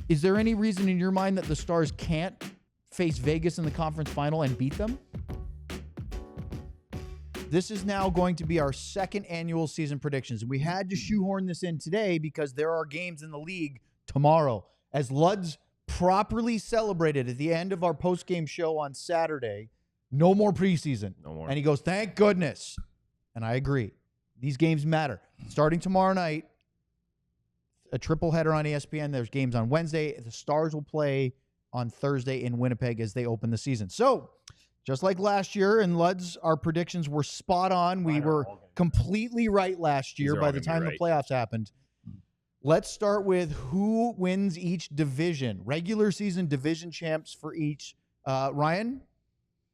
Is there any reason in your mind that the Stars can't face Vegas in the conference final and beat them? This is now going to be our second annual season predictions. We had to shoehorn this in today because there are games in the league tomorrow. As Luds properly celebrated at the end of our post-game show on Saturday, no more preseason. No more. And he goes, thank goodness. And I agree. These games matter. Starting tomorrow night, a triple header on ESPN. There's games on Wednesday. The Stars will play on Thursday in Winnipeg as they open the season. So, just like last year, and Luds, our predictions were spot on. We were completely right last year by the time the playoffs happened. Let's start with who wins each division. Regular season division champs for each. Ryan,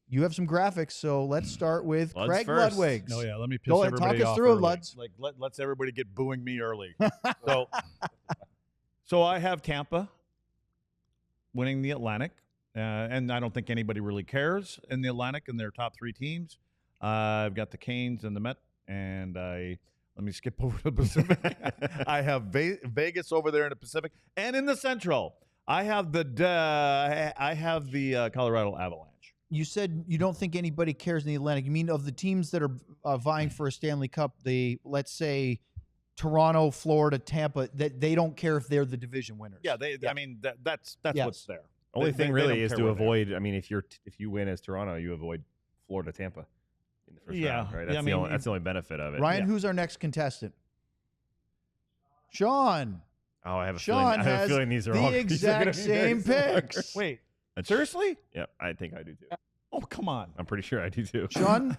you have some graphics, so let's start with Luds Craig first. Ludwigs. No, yeah, let me piss Go ahead, everybody talk us off through it, early. Luds. Like, let's everybody get booing me early. So I have Tampa winning the Atlantic, and I don't think anybody really cares in the Atlantic in their top three teams. I've got the Canes and the Met, and let me skip over to the Pacific. I have Vegas over there in the Pacific, and in the Central, I have the Colorado Avalanche. You said you don't think anybody cares in the Atlantic. You mean of the teams that are vying for a Stanley Cup, let's say Toronto, Florida, Tampa, that they don't care if they're the division winners. Yeah, I mean that's what's there. Only thing really is to avoid. There. I mean, if you win as Toronto, you avoid Florida, Tampa in the first Yeah, round, right? yeah, That's the only benefit of it. Ryan, who's our next contestant? Sean. Oh, I have a Sean feeling. I have a feeling these are all the exact same picks. Wait, seriously? Yeah, I think I do too. Oh, come on. I'm pretty sure I do too. Sean,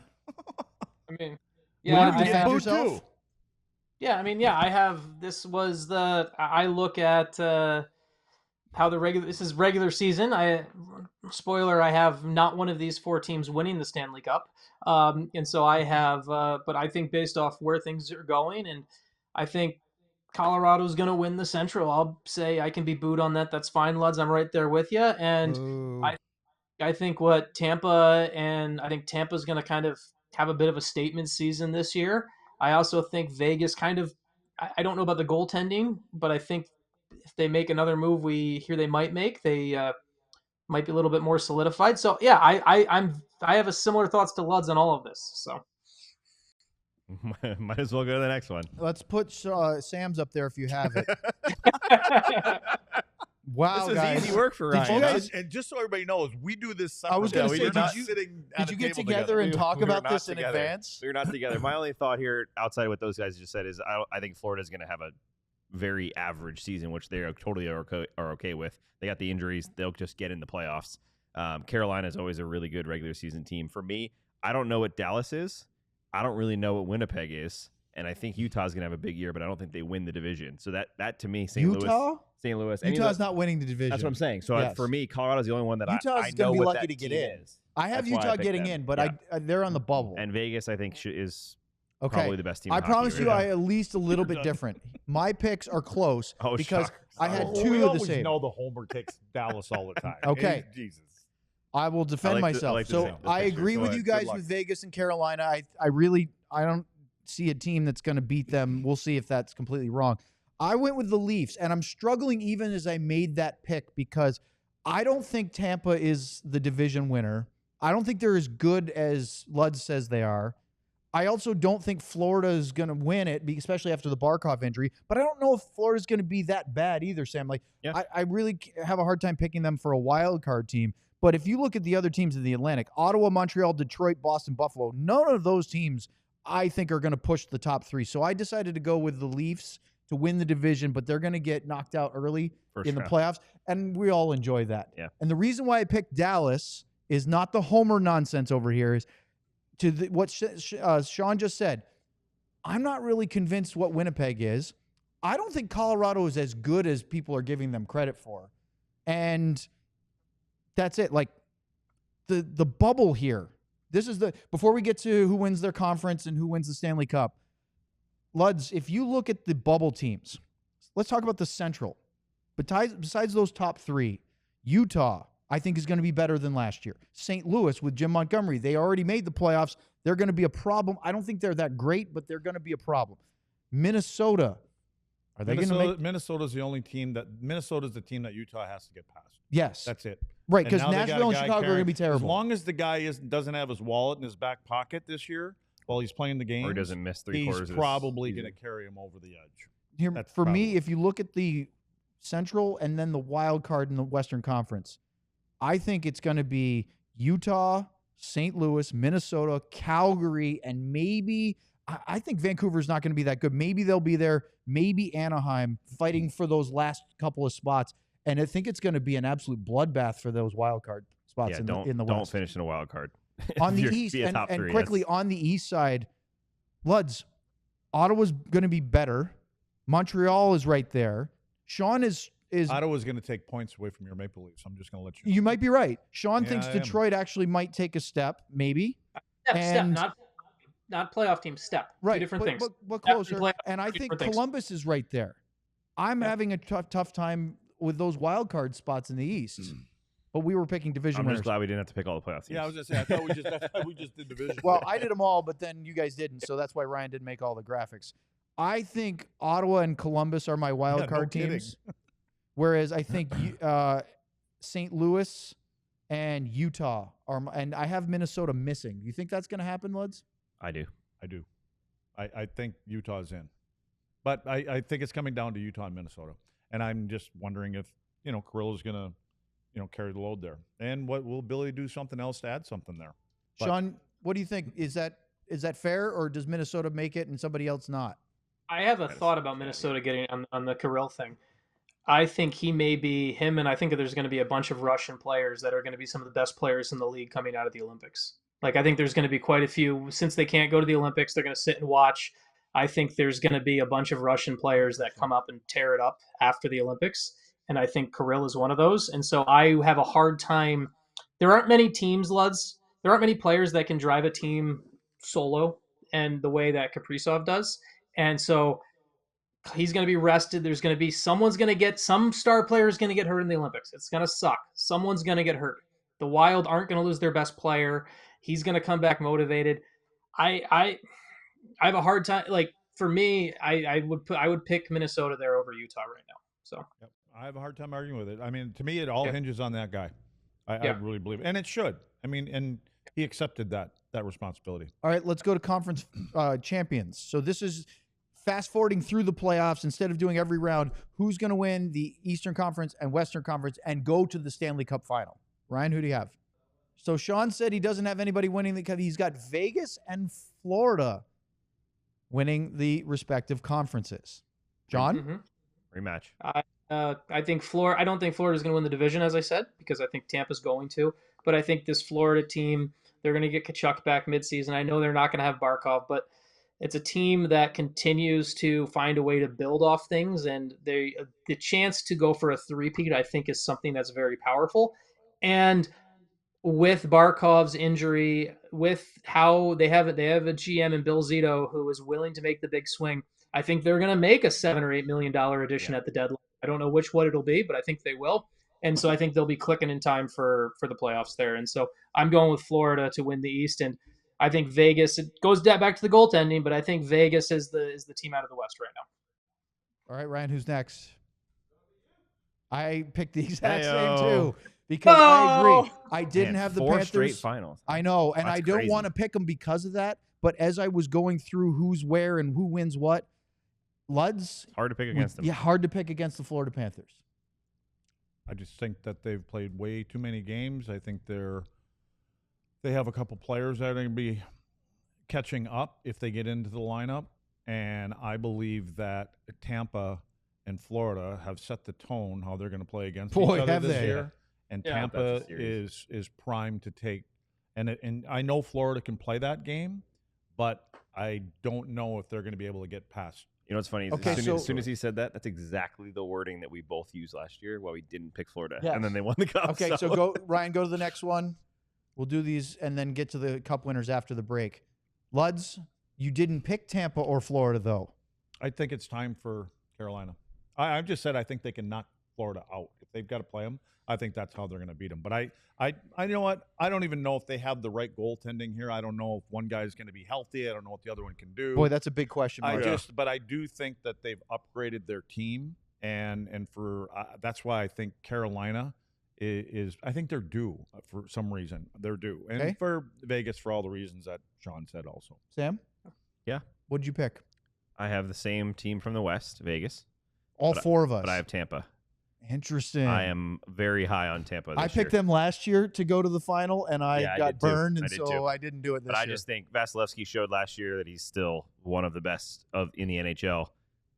I mean, you want yeah, to defend yourself? Yeah, I mean, yeah, I have. This was I look at how this is regular season. Spoiler, I have not one of these four teams winning the Stanley Cup, and so I have. But I think based off where things are going, and I think Colorado's going to win the Central. I'll say I can be booed on that. That's fine, Luds. I'm right there with you, and I think I think Tampa's going to kind of have a bit of a statement season this year. I also think Vegas I don't know about the goaltending, but I think if they make another move we hear they might make, they might be a little bit more solidified. So yeah, I have a similar thoughts to Luds on all of this. So might as well go to the next one. Let's put Sam's up there if you have it. Wow, this is guys. easy work for Ryan. And just so everybody knows, we do this. I was going to to say, did you get together and talk about this in advance? We're not together. My only thought here, outside of what those guys just said, is I think Florida's going to have a very average season, which they are totally are okay with. They got the injuries; they'll just get in the playoffs. Carolina is always a really good regular season team. For me, I don't know what Dallas is. I don't really know what Winnipeg is. And I think Utah's going to have a big year, but I don't think they win the division. So that to me, St. Louis. Utah's not winning the division. That's what I'm saying. So for me, Colorado's the only one that Utah's I know going to be what lucky that to get team in. is. I have That's why Utah picked getting them. in, but they're on the bubble. And Vegas, I think, is okay. probably the best team. I in hockey promise right you, now. I at least a little bit different. My picks are close because I had we two of the always same. know the homer takes Dallas all the time. Okay. Jesus. I will defend myself. I agree with you guys with Vegas and Carolina. I don't see a team that's going to beat them. We'll see if that's completely wrong. I went with the Leafs, and I'm struggling even as I made that pick because I don't think Tampa is the division winner. I don't think they're as good as Luds says they are. I also don't think Florida is going to win it, especially after the Barkov injury. But I don't know if Florida's going to be that bad either, Sam. I really have a hard time picking them for a wild card team. But if you look at the other teams in the Atlantic, Ottawa, Montreal, Detroit, Boston, Buffalo, none of those teams I think are going to push the top three. So I decided to go with the Leafs to win the division, but they're going to get knocked out early in the playoffs, and we all enjoy that. Yeah. And the reason why I picked Dallas is not the homer nonsense over here, is to what Sean just said. I'm not really convinced what Winnipeg is. I don't think Colorado is as good as people are giving them credit for. And that's it. Like the bubble here. This is before we get to who wins their conference and who wins the Stanley Cup. Luds, if you look at the bubble teams, let's talk about the Central. But besides those top three, Utah, I think, is going to be better than last year. St. Louis with Jim Montgomery, they already made the playoffs. They're going to be a problem. I don't think they're that great, but they're going to be a problem. Minnesota, Are they going to make? Minnesota's the only team that Utah has to get past. Yes, that's it. Right, because Nashville and Chicago are going to be terrible. As long as the guy doesn't have his wallet in his back pocket this year while he's playing the game, or he doesn't miss three-quarters, he's probably going to carry him over the edge. Here, for me, if you look at the Central and then the wild card in the Western Conference, I think it's going to be Utah, St. Louis, Minnesota, Calgary, and maybe I think Vancouver's not going to be that good. Maybe they'll be there. Maybe Anaheim fighting for those last couple of spots. And I think it's going to be an absolute bloodbath for those wild card spots in the West. Don't finish in a wild card. On the East, and quickly on the East side, Bloods, Ottawa's going to be better. Montreal is right there. Sean is Ottawa's going to take points away from your Maple Leafs. I'm just going to let you know. You might be right. Sean thinks Detroit actually might take a step, maybe. Step, not playoff team. Step. Right. Two different things. But closer. And I think Columbus is right there. I'm having a tough time with those wild card spots in the East. But we were picking division winners. I'm just glad we didn't have to pick all the playoff teams. Yeah, I was going to say, I thought we just did division. Well, I did them all, but then you guys didn't, so that's why Ryan didn't make all the graphics. I think Ottawa and Columbus are my wild card teams, whereas I think St. Louis and Utah are, and I have Minnesota missing. You think that's going to happen, Luds? I do. I think Utah's in, but I think it's coming down to Utah and Minnesota, and I'm just wondering if Kirill is going to carry the load there, and what will Billy do something else to add something there? Sean, what do you think? Is that fair, or does Minnesota make it and somebody else not? I have a thought about Minnesota getting on the Kirill thing. I think he may be him, and I think that there's going to be a bunch of Russian players that are going to be some of the best players in the league coming out of the Olympics. Like, I think there's going to be quite a few. Since they can't go to the Olympics, they're going to sit and watch. I think there's going to be a bunch of Russian players that come up and tear it up after the Olympics, and I think Kirill is one of those. And so I have a hard time. There aren't many teams, Luds. There aren't many players that can drive a team solo and the way that Kaprizov does. And so he's going to be rested. There's going to be some star player is going to get hurt in the Olympics. It's going to suck. Someone's going to get hurt. The Wild aren't going to lose their best player. He's going to come back motivated. I have a hard time. Like, for me, I would pick Minnesota there over Utah right now. So I have a hard time arguing with it. I mean, to me, it all hinges on that guy. I really believe it. And it should. I mean, and he accepted that responsibility. All right, let's go to conference champions. So this is fast forwarding through the playoffs. Instead of doing every round, who's going to win the Eastern Conference and Western Conference and go to the Stanley Cup Final? Ryan, who do you have? So Sean said he doesn't have anybody winning because he's got Vegas and Florida winning the respective conferences. John? Mm-hmm. Rematch. I think Florida. I don't think Florida's going to win the division, as I said, because I think Tampa's going to. But I think this Florida team, they're going to get Tkachuk back midseason. I know they're not going to have Barkov, but it's a team that continues to find a way to build off things, and the chance to go for a three-peat, I think, is something that's very powerful. And with Barkov's injury, with how they have a GM in Bill Zito who is willing to make the big swing, I think they're going to make a $7 or $8 million addition at the deadline. I don't know what it'll be, but I think they will. And so I think they'll be clicking in time for the playoffs there. And so I'm going with Florida to win the East. And I think Vegas, it goes back to the goaltending, but I think Vegas is the team out of the West right now. All right, Ryan, who's next? I picked the exact same too. Because I agree. I didn't have the Panthers. 4 straight finals. I know, and That's I don't crazy. want to pick them because of that. But as I was going through who's where and who wins what, Luds. Hard to pick against them. Yeah, hard to pick against the Florida Panthers. I just think that they've played way too many games. I think they have a couple players that are going to be catching up if they get into the lineup. And I believe that Tampa and Florida have set the tone how they're going to play against each other this year. And Tampa is primed to take. And I know Florida can play that game, but I don't know if they're going to be able to get past. You know what's funny? As soon as he said that, that's exactly the wording that we both used last year while we didn't pick Florida. Yes. And then they won the Cup. Okay, so go to the next one. We'll do these and then get to the Cup winners after the break. Luds, you didn't pick Tampa or Florida, though. I think it's time for Carolina. I've just said I think they can knock Florida out if they've got to play them. I think that's how they're going to beat them. But I you know what? I don't even know if they have the right goaltending here. I don't know if one guy is going to be healthy. I don't know what the other one can do. Boy, that's a big question mark. But I do think that they've upgraded their team, and for that's why I think Carolina is. I think they're due for some reason. They're due, and for Vegas for all the reasons that Sean said. Also, Sam, yeah, what'd you pick? I have the same team from the West, Vegas. All four of us, but I have Tampa. Interesting. I am very high on Tampa. I picked them last year to go to the final, and I got burned, and so I didn't do it this year. But I just think Vasilevsky showed last year that he's still one of the best in the NHL.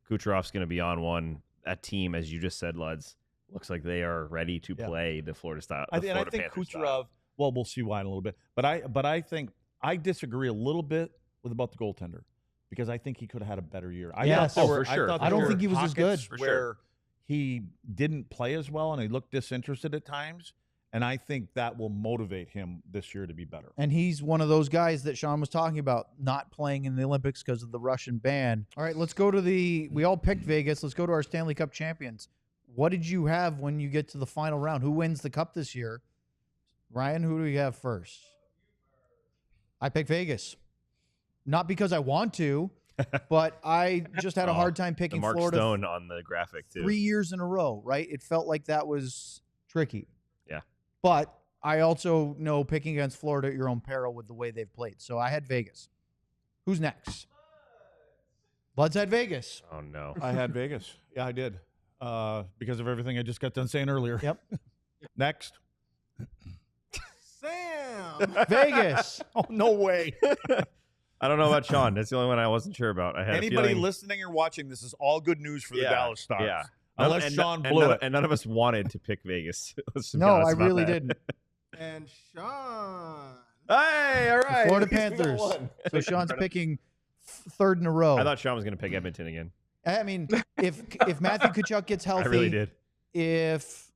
Kucherov's going to be on one. That team, as you just said, Luds, looks like they are ready to play the Florida style. I think Kucherov. Style. Well, we'll see why in a little bit. But I think I disagree a little bit about the goaltender because I think he could have had a better year. For sure. I don't think he was as good. Where he didn't play as well and he looked disinterested at times. And I think that will motivate him this year to be better. And he's one of those guys that Sean was talking about not playing in the Olympics because of the Russian ban. All right, let's go to we all picked Vegas. Let's go to our Stanley Cup champions. What did you have when you get to the final round? Who wins the cup this year? Ryan, who do we have first? I picked Vegas. Not because I want to, but I just had a hard time picking Mark Florida. Stone on the graphic, too. 3 years in a row, right? It felt like that was tricky. Yeah. But I also know picking against Florida at your own peril with the way they've played. So I had Vegas. Who's next? Bud's had Vegas. Oh, no. I had Vegas. Yeah, I did. Because of everything I just got done saying earlier. Yep. Next. Sam. Vegas. Oh, no way. I don't know about Sean. That's the only one I wasn't sure about. I had anybody listening or watching, this is all good news for the Dallas Stars. Yeah. Unless Sean blew it. And none of us wanted to pick Vegas. No, I really didn't. And Sean. Hey, all right. The Florida Panthers. So Sean's picking third in a row. I thought Sean was going to pick Edmonton again. I mean, if Matthew Tkachuk gets healthy, I really did. If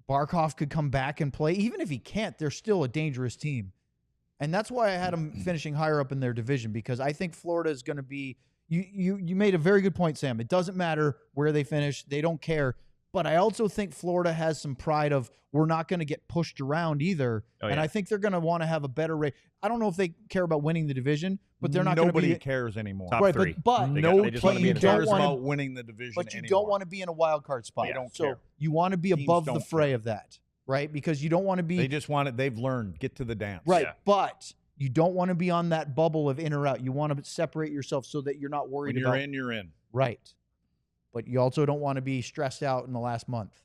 Barkov could come back and play, even if he can't, they're still a dangerous team. And that's why I had them finishing higher up in their division, because I think Florida is going to be you made a very good point, Sam. It doesn't matter where they finish. They don't care. But I also think Florida has some pride of we're not going to get pushed around either. Oh, yeah. And I think they're going to want to have a better rate. I don't know if they care about winning the division, but they're not going to be. Nobody cares anymore. Top three. But no team cares about winning the division But you anymore. don't want to be in a wild card spot. They don't so care. you want to be Teams above the don't fray care. of that, right? Because you don't want to be. They just want it. They've learned. Get to the dance. Right. Yeah. But you don't want to be on that bubble of in or out. You want to separate yourself so that you're not worried When about. you're in, you're in. Right. But you also don't want to be stressed out in the last month.